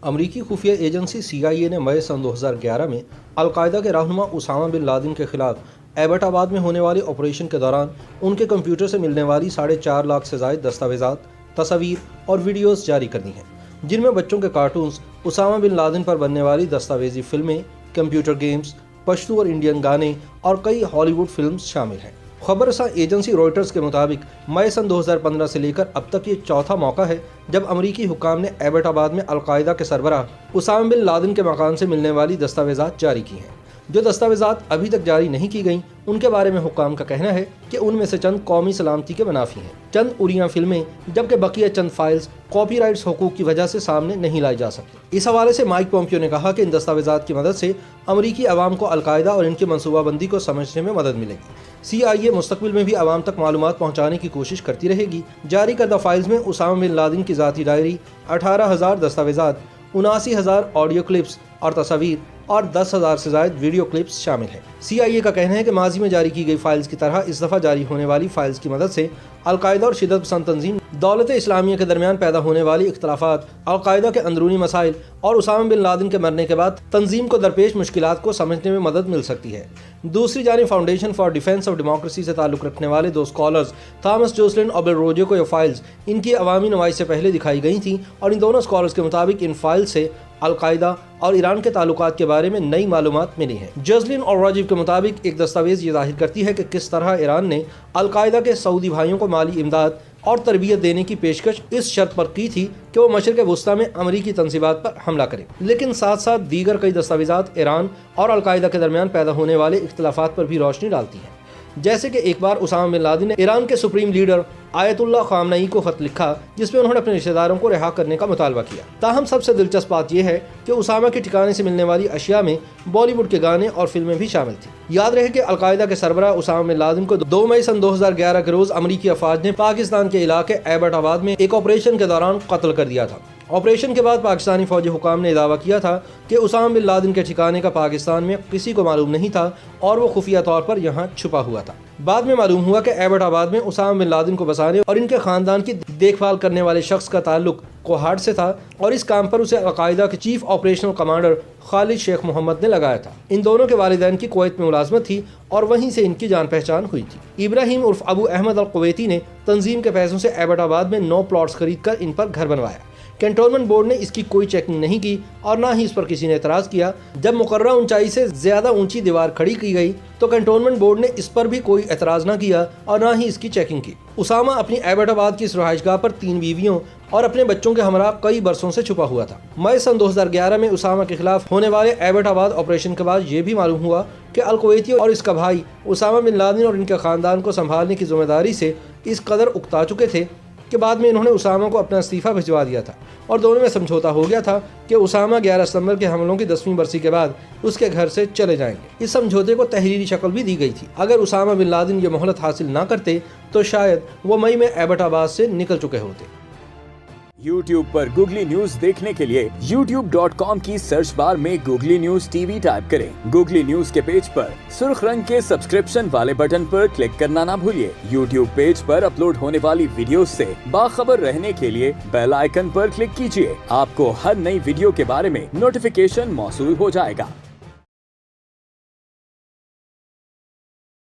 امریکی خفیہ agency CIA نے مئی سن 2011 میں القاعدہ کے رہنما اسامہ بن لادن کے خلاف ایبٹ آباد میں ہونے والے آپریشن کے دوران ان کے کمپیوٹر سے ملنے والی 4.5 لاکھ سے زائد دستاویزات، تصاویر اور ویڈیوز جاری کرنی ہیں، جن میں بچوں کے کارٹونز، اسامہ بن لادن پر بننے والی دستاویزی فلمیں، کمپیوٹر گیمز، پشتو اور انڈین گانے اور کئی ہالی ووڈ فلمز شامل ہیں۔ خبر رساں ایجنسی روئٹرز کے مطابق مئی سن 2015 سے لے کر اب تک یہ چوتھا موقع ہے جب امریکی حکام نے ایبٹ آباد میں القاعدہ کے سربراہ اسامہ بن لادن کے مکان سے ملنے والی دستاویزات جاری کی ہیں۔ جو دستاویزات ابھی تک جاری نہیں کی گئیں ان کے بارے میں حکام کا کہنا ہے کہ ان میں سے چند قومی سلامتی کے منافی ہیں، چند اڑیاں فلمیں، جبکہ بقیہ چند فائلز کاپی رائٹس حقوق کی وجہ سے سامنے نہیں لائی جا سکتی۔ اس حوالے سے مائک پومپیو نے کہا کہ ان دستاویزات کی مدد سے امریکی عوام کو القاعدہ اور ان کی منصوبہ بندی کو سمجھنے میں مدد ملے گی۔ CIA مستقبل میں بھی عوام تک معلومات پہنچانے کی کوشش کرتی رہے گی۔ جاری کردہ فائلز میں اسامہ بن لادن کی ذاتی ڈائری، 18,000 دستاویزات، 79,000 آڈیو کلپس اور تصاویر اور 10,000 سے زائد ویڈیو کلپس شامل ہیں۔ CIA کا کہنا ہے کہ ماضی میں جاری کی گئی فائلز کی طرح اس دفعہ جاری ہونے والی فائلز کی مدد سے القاعدہ اور شدت پسند تنظیم دولت اسلامیہ کے درمیان پیدا ہونے والی اختلافات، القاعدہ کے اندرونی مسائل اور اسامہ بن لادن کے مرنے کے بعد تنظیم کو درپیش مشکلات کو سمجھنے میں مدد مل سکتی ہے۔ دوسری جانب foundation for defence of democracy سے تعلق رکھنے والے دو اسکالرز تھامس جوسلن اور بل روجو کو یہ فائلز ان کی عوامی نمائش سے پہلے دکھائی گئی تھیں اور ان دونوں اسکالرز کے مطابق ان فائل سے القاعدہ اور ایران کے تعلقات کے بارے میں نئی معلومات ملی ہیں۔ جوسلن اور راجیو کے مطابق ایک دستاویز یہ ظاہر کرتی ہے کہ کس طرح ایران نے القاعدہ کے سعودی بھائیوں کو مالی امداد اور تربیت دینے کی پیشکش اس شرط پر کی تھی کہ وہ مشرق وسطیٰ میں امریکی تنصیبات پر حملہ کریں، لیکن ساتھ ساتھ دیگر کئی دستاویزات ایران اور القاعدہ کے درمیان پیدا ہونے والے اختلافات پر بھی روشنی ڈالتی ہیں۔ جیسے کہ ایک بار اسامہ بن لادن نے ایران کے سپریم لیڈر آیت اللہ خامنئی کو خط لکھا جس میں انہوں نے اپنے رشتہ داروں کو رہا کرنے کا مطالبہ کیا۔ تاہم سب سے دلچسپ بات یہ ہے کہ اسامہ کے ٹھکانے سے ملنے والی اشیاء میں بالی ووڈ کے گانے اور فلمیں بھی شامل تھیں۔ یاد رہے کہ القاعدہ کے سربراہ اسامہ بن لادن کو 2 مئی سن 2011 کے روز امریکی افواج نے پاکستان کے علاقے ایبٹ آباد میں ایک آپریشن کے دوران قتل کر دیا تھا۔ آپریشن کے بعد پاکستانی فوجی حکام نے دعویٰ کیا تھا کہ اسامہ بن لادن کے ٹھکانے کا پاکستان میں کسی کو معلوم نہیں تھا اور وہ خفیہ طور پر یہاں چھپا ہوا تھا۔ بعد میں معلوم ہوا کہ ایبٹ آباد میں اسامہ بن لادن کو بسانے اور ان کے خاندان کی دیکھ بھال کرنے والے شخص کا تعلق کوہاٹ سے تھا اور اس کام پر اسے القاعدہ کے چیف آپریشنل کمانڈر خالد شیخ محمد نے لگایا تھا۔ ان دونوں کے والدین کی کویت میں ملازمت تھی اور وہیں سے ان کی جان پہچان ہوئی تھی۔ ابراہیم عرف ابو احمد القویتی نے تنظیم کے پیسوں سے ایبٹ آباد میں 9 پلاٹس خرید کر ان پر گھر بنوایا۔ کنٹونمنٹ بورڈ نے اس کی کوئی چیکنگ نہیں کی اور نہ ہی اس پر کسی نے اعتراض کیا۔ جب مقررہ اونچائی سے زیادہ اونچی دیوار کھڑی کی گئی تو کنٹونمنٹ بورڈ نے اس پر بھی کوئی اعتراض نہ کیا اور نہ ہی اس کی چیکنگ کی۔ اسامہ اپنی ایبٹ آباد کی اس رہائش گاہ پر 3 بیویوں اور اپنے بچوں کے ہمراہ کئی برسوں سے چھپا ہوا تھا۔ مئی سن 2011 میں اسامہ کے خلاف ہونے والے ایبٹ آباد آپریشن کے بعد یہ بھی معلوم ہوا کہ الکویتی اور اس کا بھائی اسامہ بن لادن اور ان کے خاندان کو سنبھالنے کی ذمہ داری سے اس قدر اکتا چکے تھے کہ بعد میں انہوں نے اسامہ کو اپنا استعفیٰ بھجوا دیا تھا اور دونوں میں سمجھوتا ہو گیا تھا کہ اسامہ 11 ستمبر کے حملوں کی 10ویں برسی کے بعد اس کے گھر سے چلے جائیں گے۔ اس سمجھوتے کو تحریری شکل بھی دی گئی تھی۔ اگر اسامہ بن لادن یہ مہلت حاصل نہ کرتے تو شاید وہ مئی میں ایبٹ آباد سے نکل چکے ہوتے۔ YouTube پر گوگلی نیوز دیکھنے کے لیے youtube.com کی سرچ بار میں گوگلی نیوز TV ٹائپ کریں۔ گوگلی نیوز کے پیج پر سرخ رنگ کے سبسکرپشن والے بٹن پر کلک کرنا نہ بھولیے۔ YouTube پیج پر اپلوڈ ہونے والی ویڈیوز سے باخبر رہنے کے لیے بیل آئیکن پر کلک کیجیے۔ آپ کو ہر نئی ویڈیو کے بارے میں نوٹیفیکیشن موصول ہو جائے گا۔